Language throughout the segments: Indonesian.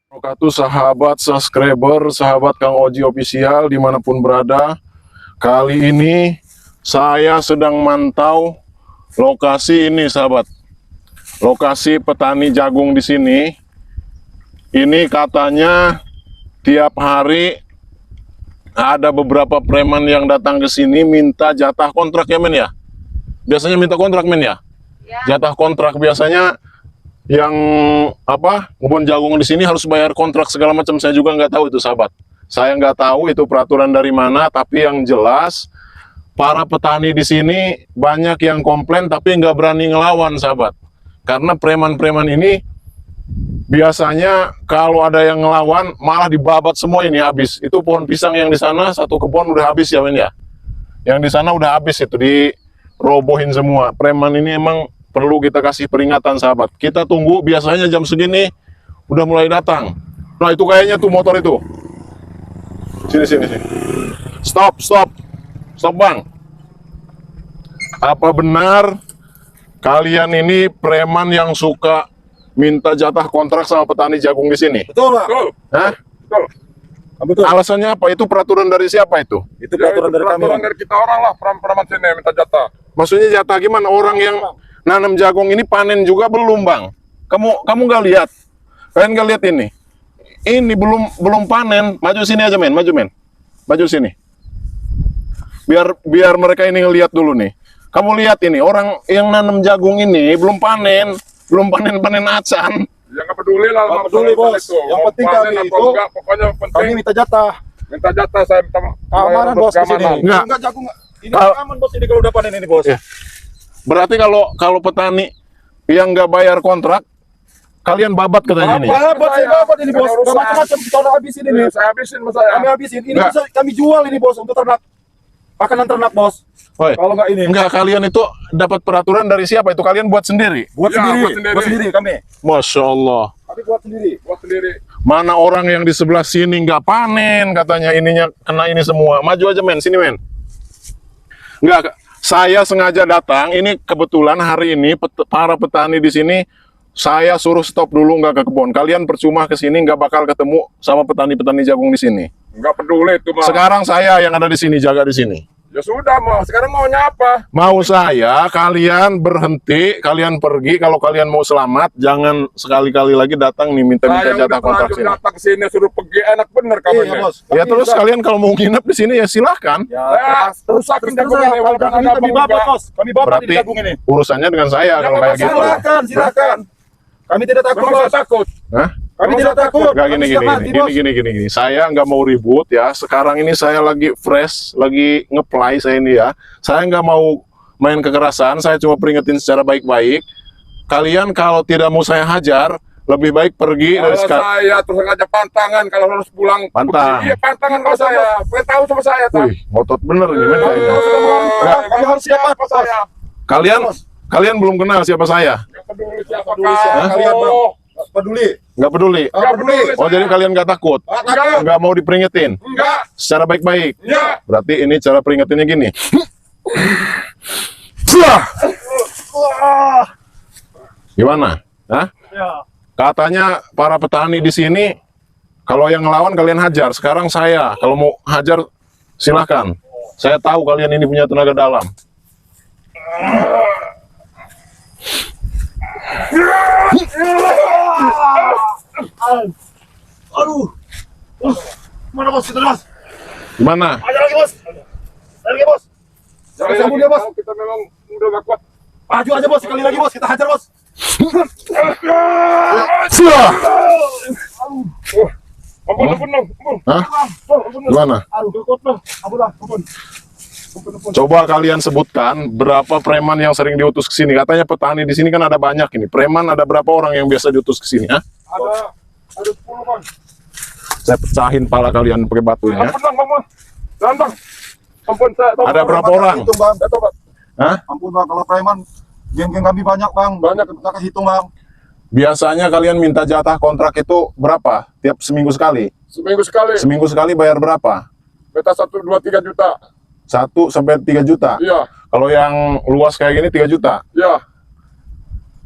Wabarakatuh, sahabat subscriber, sahabat Kang Oji Official dimanapun berada. Kali ini saya sedang mantau lokasi ini, sahabat. Lokasi petani jagung di sini. Ini katanya tiap hari ada beberapa preman yang datang ke sini minta jatah kontrak ya, men ya. Biasanya minta kontrak, men ya. Jatah kontrak biasanya. Yang kebun jagung di sini harus bayar kontrak segala macam. Saya juga nggak tahu itu, sahabat. Saya nggak tahu itu peraturan dari mana, tapi yang jelas para petani di sini banyak yang komplain tapi nggak berani ngelawan, sahabat. Karena preman-preman ini biasanya kalau ada yang ngelawan malah dibabat semua, ini habis. Itu pohon pisang yang di sana satu kebun udah habis ya, men ya. Yang di sana udah habis, itu dirobohin semua. Preman ini emang perlu kita kasih peringatan, sahabat. Kita tunggu, biasanya jam segini udah mulai datang. Nah, itu kayaknya tuh motor itu. Sini. Stop, bang. Apa benar kalian ini preman yang suka minta jatah kontrak sama petani jagung di sini? Betul, Pak. Hah? Betul. Alasannya apa? Itu peraturan dari siapa itu? Itu peraturan dari kami. Peraturan dari kita orang lah, preman sini minta jatah. Maksudnya jatah gimana? Orang yang nanam jagung ini panen juga belum, bang? Kamu nggak lihat? Kalian nggak lihat ini? Ini belum panen. Maju sini aja, men. Maju sini. Biar mereka ini ngelihat dulu nih. Kamu lihat ini, orang yang nanam jagung ini belum panen acan. Ya nggak peduli lah. Nggak peduli, Bos. Yang penting kami itu, pokoknya penting kami minta jatah. minta jatah, saya minta Keamanan, Bos, di sini. Enggak. Enggak jagung. Ini aman, Bos, ini kalau udah panen ini, Bos. Ya. Berarti kalau petani yang nggak bayar kontrak, kalian babat katanya ini. Babat ini, Bos. Enggak macam-macam, kita udah habisin ini. Saya habisin sama saya. Kami habisin. Ini Enggak. bisa kami jual ini, Bos, untuk ternak. Makanan ternak, Bos. Woi, Kalau enggak ini. enggak, kalian itu dapat peraturan dari siapa itu? Kalian buat sendiri? Buat Ya, sendiri. buat sendiri. Buat sendiri kami. Masya Allah. Kami buat sendiri. Buat sendiri. Mana orang yang di sebelah sini nggak panen, katanya ininya kena ini semua. Maju aja, men. Sini, men. Enggak, saya sengaja datang. Ini kebetulan hari ini para petani di sini saya suruh stop dulu, nggak ke kebun. Kalian percuma ke sini, nggak bakal ketemu sama petani-petani jagung di sini. Nggak peduli itu mah. Sekarang saya yang ada di sini, jaga di sini. Ya sudah, mau sekarang maunya apa? Mau saya kalian berhenti, kalian pergi. Kalau kalian mau selamat, jangan sekali-kali lagi datang nih minta-minta Saya jatah udah kontrak terlanjur sini. datang ke sini suruh pergi, enak bener kamu Iya, ini. Bos. Ya Kami terus bisa- kalian kalau mau nginep di sini ya silahkan. Ya, Ya, rusakin jagung ini, kalau walaupun kami ada kami abang babat, juga. Bos. Kami babat Berarti ini jagung ini. urusannya dengan saya kalau kayak gitu. Silakan. Kami tidak takut, Memang Bos. saya takut. Hah? Kami Memang tidak saya takut. Gak Kami siap mati, Bos. gini. Saya nggak mau ribut ya. Sekarang ini saya lagi fresh, lagi ngeplay saya ini ya. Saya nggak mau main kekerasan. Saya cuma peringetin secara baik-baik. Kalian kalau tidak mau saya hajar, lebih baik pergi dari Kalau sekarang. saya terus ngajak pantangan kalau harus pulang. Pantang. Iya, pantangan kalau saya. Pengen tahu sama saya, tak? Wih, ngotot bener ini, men. Kami harus siap mati, Bos. saya. Kalian belum kenal siapa saya? Nggak peduli siapa peduli siapa kalian, kalian, Bang. Bang. Nggak peduli. Nggak peduli. Nggak peduli. Oh, jadi kalian nggak takut? Enggak. Nggak mau diperingetin? Enggak. Secara baik-baik? Iya. Berarti ini cara peringetinnya gini. Gimana? Hah? Katanya para petani di sini, kalau yang ngelawan kalian hajar. Sekarang saya, kalau mau hajar silakan. Saya tahu kalian ini punya tenaga dalam. Aduh. Mana, Bos? Kita, Bos. Gimana? Aja lagi, Bos. Lagi, Bos. Jangan sambung dia, Bos. Kita memang udah gak kuat. Maju aja, Bos. Sekali lagi, Bos. Kita hajar, Bos. Ampun. Hah? Gimana? Aduh, kuat, Bos. Ampun. Coba kalian sebutkan berapa preman yang sering diutus ke sini. Katanya petani di sini kan ada banyak ini. Preman ada berapa orang yang biasa diutus ke sini? Hah? Ada 10, Bang. Saya pecahin pala kalian pakai batu ya. Ampun, Bang. Jangan, Bang. Ampun, saya tahu. Ada berapa orang? Hitung, Bang. Saya tahu, Bang. Hah? Ampun, Bang. Kalau preman, geng-geng kami banyak, Bang. Banyak. Kita hitung, Bang. Biasanya kalian minta jatah kontrak itu berapa? Tiap seminggu sekali? Seminggu sekali. Seminggu sekali bayar berapa? Beta 1, 2, 3 juta. 1 sampai 3 juta. Iya. Kalau yang luas kayak gini 3 juta. Iya.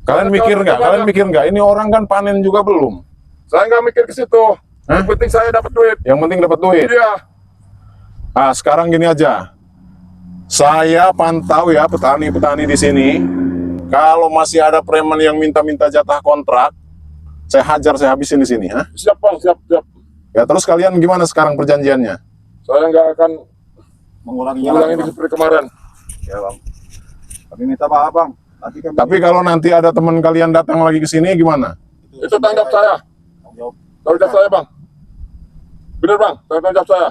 Kalian mikir nggak? Kalian mikir nggak? Ini orang kan panen juga belum. Saya nggak mikir ke situ. Hah? Yang penting saya dapat duit. Yang penting dapat duit. Iya. Ah, sekarang gini aja. Saya pantau ya petani-petani di sini. Kalau masih ada preman yang minta-minta jatah kontrak, saya hajar, saya habisin di sini. Ha? Siap bang, siap. Ya terus kalian gimana sekarang perjanjiannya? Saya nggak akan Mengulanginya ulangi lagi, Bang. seperti kemarin. Ya bang. Kami minta maaf bang. Nanti kami Tapi kalau nanti ada teman kalian datang lagi ke sini gimana? Itu tanggung jawab saya. Tanggung jawab. Tanggung jawab saya bang. Bener bang, tanggung jawab saya.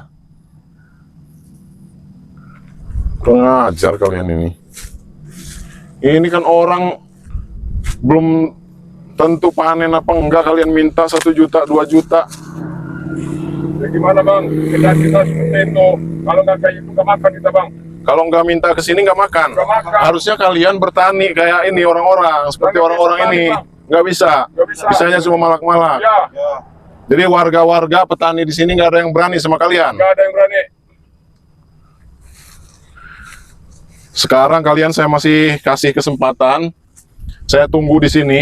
Pengajar kalian ini. Ini kan orang belum tentu panen apa enggak, kalian minta 1 juta, 2 juta. Ya gimana bang? Kita seperti itu. Kalau nggak kayak itu nggak makan kita bang. Kalau nggak minta ke sini nggak makan. Nggak makan. Harusnya kalian bertani kayak ini orang-orang, seperti Nggak orang-orang bisa ini. bertani, Bang. Nggak bisa. Nggak bisa. Bisanya cuma malak-malak. Ya, Ya. Jadi warga-warga petani di sini nggak ada yang berani sama kalian. nggak ada yang berani. Sekarang kalian saya masih kasih kesempatan. Saya tunggu di sini.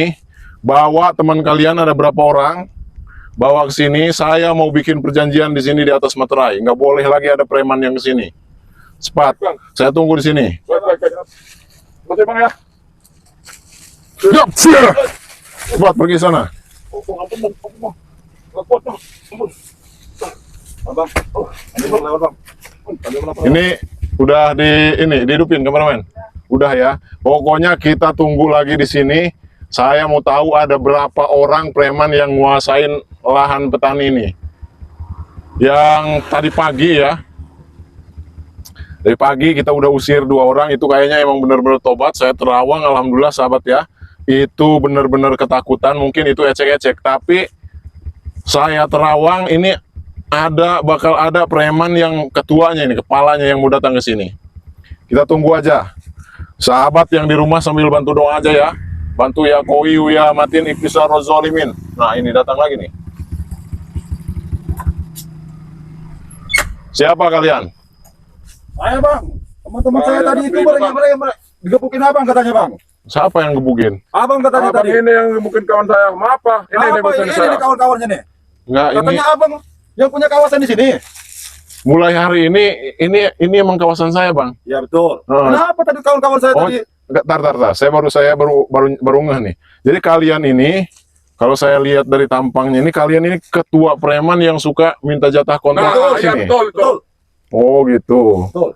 Bawa teman kalian ada berapa orang? Bawa ke sini. Saya mau bikin perjanjian di sini di atas materai. Nggak boleh lagi ada preman yang ke sini. Cepat. Saya tunggu di sini. Baik. Terima bang ya. Siap, siap. Cepat pergi sana. Ampun bang. Nggak kuat bang. Ampun. Bang. Ini bang lewat bang. Ini udah dihidupin kameramen. Udah ya. Pokoknya kita tunggu lagi di sini. Saya mau tahu ada berapa orang preman yang nguasain lahan petani ini. Yang tadi pagi ya. Dari pagi kita udah usir 2 orang, itu kayaknya emang benar-benar tobat. Saya terawang, alhamdulillah sahabat ya. Itu benar-benar ketakutan, mungkin itu ecek-ecek. Tapi saya terawang ini bakal ada preman yang ketuanya ini, kepalanya yang mau datang ke sini. Kita tunggu aja. Sahabat yang di rumah sambil bantu doa aja ya. Bantu ya koi ya matin iktisar zalimin. Nah, ini datang lagi nih. Siapa kalian? Saya bang. Teman-teman saya Saya tadi dapat itu berita, mereka digebukin abang katanya bang. Siapa yang gebukin? Abang katanya Abang tadi. ini yang mungkin kawan saya. Maaf pak. Ini Apa bosan ini saya. nih kawan-kawannya nih? Enggak, ini Katanya abang yang punya kawasan di sini. mulai hari ini emang kawasan saya, Bang. Ya betul. Oh. Kenapa tadi kawan-kawan saya Oh, tadi? enggak, tar. Saya baru ngeh nih. Jadi kalian ini, kalau saya lihat dari tampangnya ini, kalian ini ketua preman yang suka minta jatah kontrak Nah, ke iya sini. betul. Oh gitu. Betul.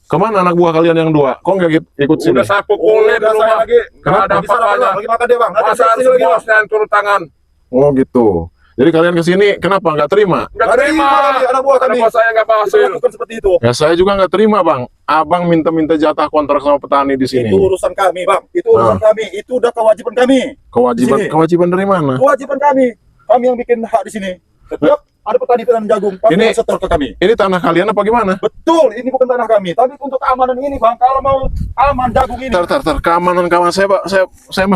Kemana anak buah kalian yang 2? Kok nggak ikut sini? Udah saya pukulin di udah saya rumah. lagi. Nggak ada Di sana, apa-apanya. lagi makan dia bang. Nanti Masa saya harus sini lagi bang. bosnya yang turun tangan. Oh gitu. Jadi kalian ke sini kenapa nggak terima? Nggak Nggak terima. terima lagi, anak buah kami. Anak buah saya nggak Itu berhasil. lakukan seperti itu. Ya saya juga nggak terima, Bang. Abang minta jatah kontrak sama petani di sini. Itu urusan kami bang. Itu urusan kami. Itu udah kewajiban kami. Kewajiban di sini. kewajiban dari mana? Kewajiban kami. Kami yang bikin hak di sini. Setiap ada petani jagung, kami Ini- harus setor ke kami. Ini tanah kalian apa gimana? Betul, ini bukan tanah kami. Tapi untuk keamanan ini bang, kalau mau aman jagung ini. Tar, keamanan kawan saya, Pak. Saya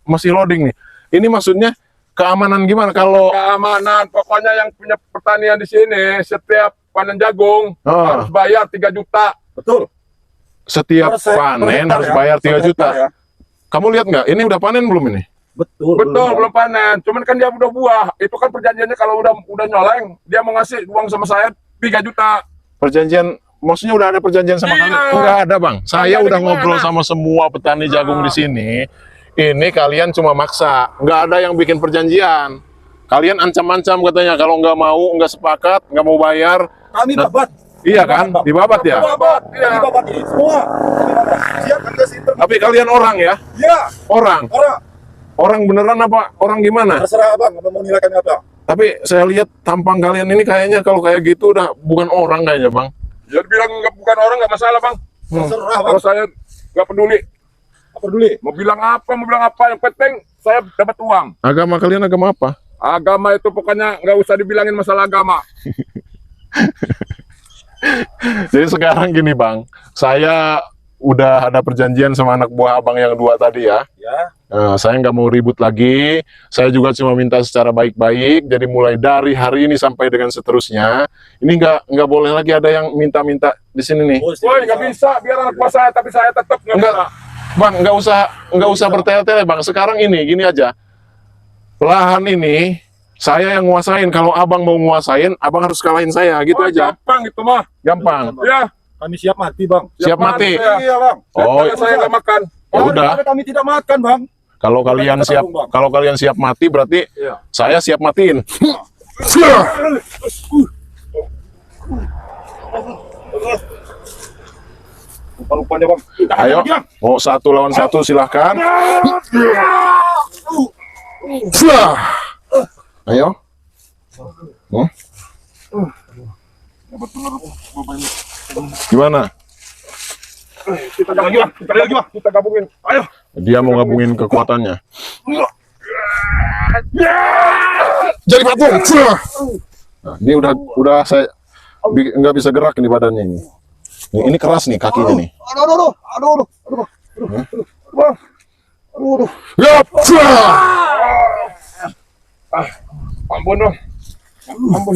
masih loading nih. Ini maksudnya keamanan gimana kalau Keamanan. Pokoknya yang punya pertanian di sini setiap panen jagung Oh. harus bayar 3 juta. Betul. setiap Per panen hektar harus ya, bayar 3 per juta? hektar ya. Kamu lihat nggak? Ini udah panen belum ini? Betul. Betul, belum panen. Cuman kan dia udah buah. Itu kan perjanjiannya kalau udah nyoleng, dia mau ngasih uang sama saya 3 juta. Perjanjian, maksudnya udah ada perjanjian sama Iya. kalian? Enggak ada, Bang. Saya ada udah gimana? ngobrol sama semua petani jagung di sini. Ini kalian cuma maksa. Nggak ada yang bikin perjanjian. Kalian ancam-ancam katanya kalau nggak mau, nggak sepakat, nggak mau bayar. Kami Nah, babat. Iya kan? Dibabat ya? Babat, iya. Kami babat ini semua. Kami babat. Siap kan kasih interview. Tapi kalian orang ya? Ya, Orang. orang. Orang beneran apa? Orang gimana? Terserah abang, mau nilai kami apa. Tapi saya lihat tampang kalian ini kayaknya kalau kayak gitu udah bukan orang kayaknya, Bang. Ya bilang bukan orang nggak masalah bang. Terserah bang. Kalau saya nggak peduli. Apa peduli? Mau bilang apa, yang penting saya dapat uang. Agama kalian agama apa? Agama itu pokoknya nggak usah dibilangin masalah agama. Jadi sekarang gini, Bang. Saya udah ada perjanjian sama anak buah abang yang 2 tadi ya. Ya. Saya nggak mau ribut lagi. Saya juga cuma minta secara baik-baik. Jadi mulai dari hari ini sampai dengan seterusnya, ini nggak boleh lagi ada yang minta-minta di sini nih. Woi nggak bisa, biar anak buah saya, tapi saya tetap nggak Enggak, bisa. Bang, nggak usah bertele-tele, Bang. Sekarang ini gini aja. Lahan ini saya yang nguasain. Kalau abang mau nguasain, abang harus kalahin saya, gitu Wah, aja. Gampang itu mah. Gampang. Ya. Kami siap mati, Bang. Siap mati. Ya. Iya, Bang. Oh, Saya nggak makan. ya udah. Daripada kami tidak makan, Bang. Kalau kalian siap mati, berarti Iya. saya siap matiin. Rupa-rupanya, Bang. Ayo, mau 1 lawan 1 silahkan. Ayo. Gimana? Kita gabungin, kita gabungin. Ayo. Dia mau gabungin kekuatannya. Jadi patung. Nah, ini udah saya nggak bisa gerak nih badannya ini. Ini keras nih kakinya nih. Aduh. Bang. Aduh. Yap. Ampun dong. Ampun.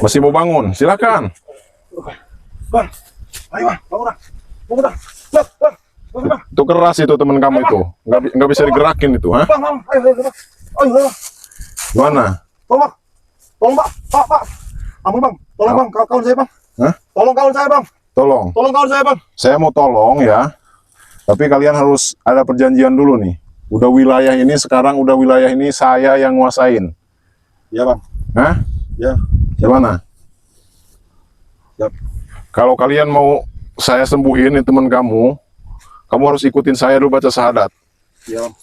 Masih mau bangun? Silakan. Bang. Ayo, Bang. Bangun, Bang. Bang. Itu keras itu teman kamu itu. Nggak bisa digerakin itu, ha? Bang. Ayo. Gimana? Tolong, Bang. Pak. Ampun, Bang. Tolong, Bang. Kawan saya, Bang. Hah? Tolong kawan saya, Bang. Tolong. Tolong kawan saya, Bang. Saya mau tolong ya. Tapi kalian harus ada perjanjian dulu nih. Udah wilayah ini saya yang nguasain. Iya, Bang. Hah? Ya. Gimana? Siap. Kalau kalian mau saya sembuhin nih teman kamu harus ikutin saya dulu baca syahadat. Iya, Bang.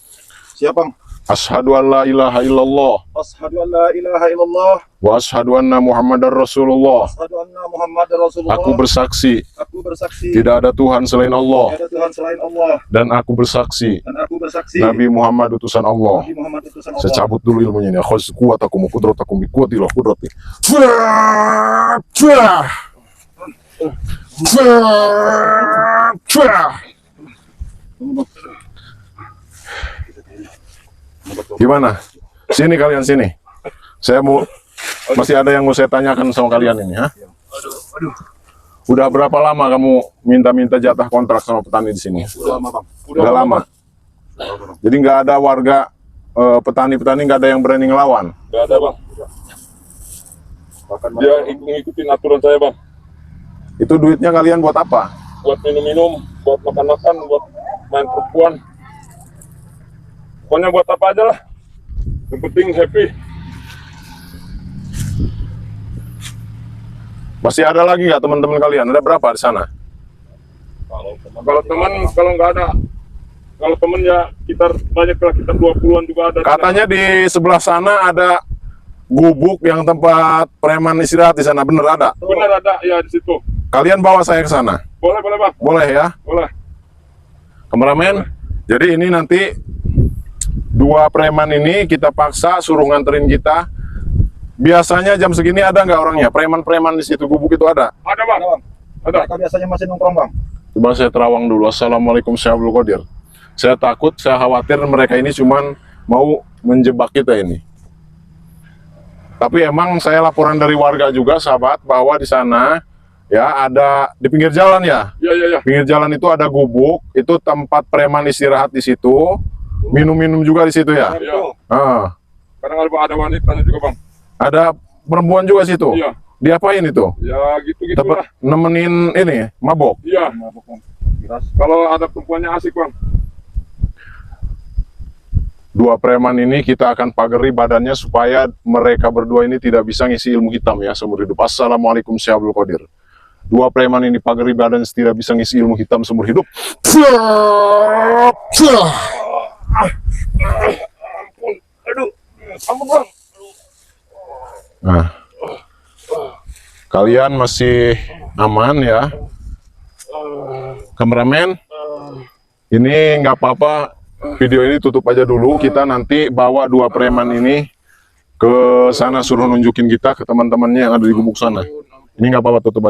Siap, Bang. Asyhadu an la ilaha illallah Asyhadu an la ilaha illallah. wa asyhadu anna Muhammadar Rasulullah. Asyhadu anna Muhammadar Rasulullah. Aku bersaksi Aku bersaksi. tidak ada Tuhan selain Allah, Tidak ada Tuhan selain Allah. dan aku bersaksi Dan aku bersaksi. Nabi Muhammad utusan Allah. Nabi Muhammad utusan Allah. Saya cabut dulu ilmunya ini. Akhaz kuwatakum wa qudratakum bi quwwatillah qudrati. Gimana? Sini kalian sini. Saya masih ada yang mau saya tanyakan sama kalian ini, ha? Udah berapa lama kamu minta jatah kontrak sama petani di sini? Udah lama, Bang. Udah lama. Jadi nggak ada warga petani-petani nggak ada yang berani ngelawan. Gak ada, Bang. Dia ngikutin aturan saya, Bang. Itu duitnya kalian buat apa? Buat minum-minum, buat makan-makan, buat main perempuan. Pokoknya buat apa aja lah. Yang penting happy. Masih ada lagi nggak teman-teman kalian? Ada berapa di sana? Kalau teman, kalau nggak ada. Kalau temen ya kita banyak lah, kita 20-an juga ada. Katanya di sebelah sana ada gubuk yang tempat preman istirahat di sana. Bener ada? Benar ada ya di situ. Kalian bawa saya ke sana. Boleh, Bang. Boleh ya? Boleh. Kameramen. Jadi ini nanti 2 preman ini kita paksa suruh nganterin kita. Biasanya jam segini ada nggak orangnya? Preman-preman di situ gubuk itu ada? Ada, Bang. Ada. Mereka biasanya masih nongkrong, Bang. Coba saya terawang dulu. Assalamualaikum Syabul Qadir. Saya takut, saya khawatir mereka ini cuman mau menjebak kita ini. Tapi emang saya laporan dari warga juga, sahabat, bahwa di sana ya ada di pinggir jalan ya. Iya. Pinggir jalan itu ada gubuk, itu tempat preman istirahat di situ, minum-minum juga di situ ya. Iya. Ah, Kadang ada wanitanya juga, Bang. ada perempuan juga situ. Iya. Diapain itu? Ya gitu-gitu Tempat lah. nemenin ini mabok. Iya. Kalau ada perempuannya asik, Bang. 2 preman ini kita akan pagari badannya supaya mereka berdua ini tidak bisa ngisi ilmu hitam ya seumur hidup. Assalamualaikum Syabul Qadir. 2 preman ini pagari badan tidak bisa ngisi ilmu hitam seumur hidup. Ampun, Bang. Nah, kalian masih aman ya, kameramen. Ini nggak apa-apa, video ini tutup aja dulu. Kita nanti bawa 2 preman ini ke sana, suruh nunjukin kita ke teman-temannya yang ada di gubuk sana. Ini nggak apa-apa, tutup aja.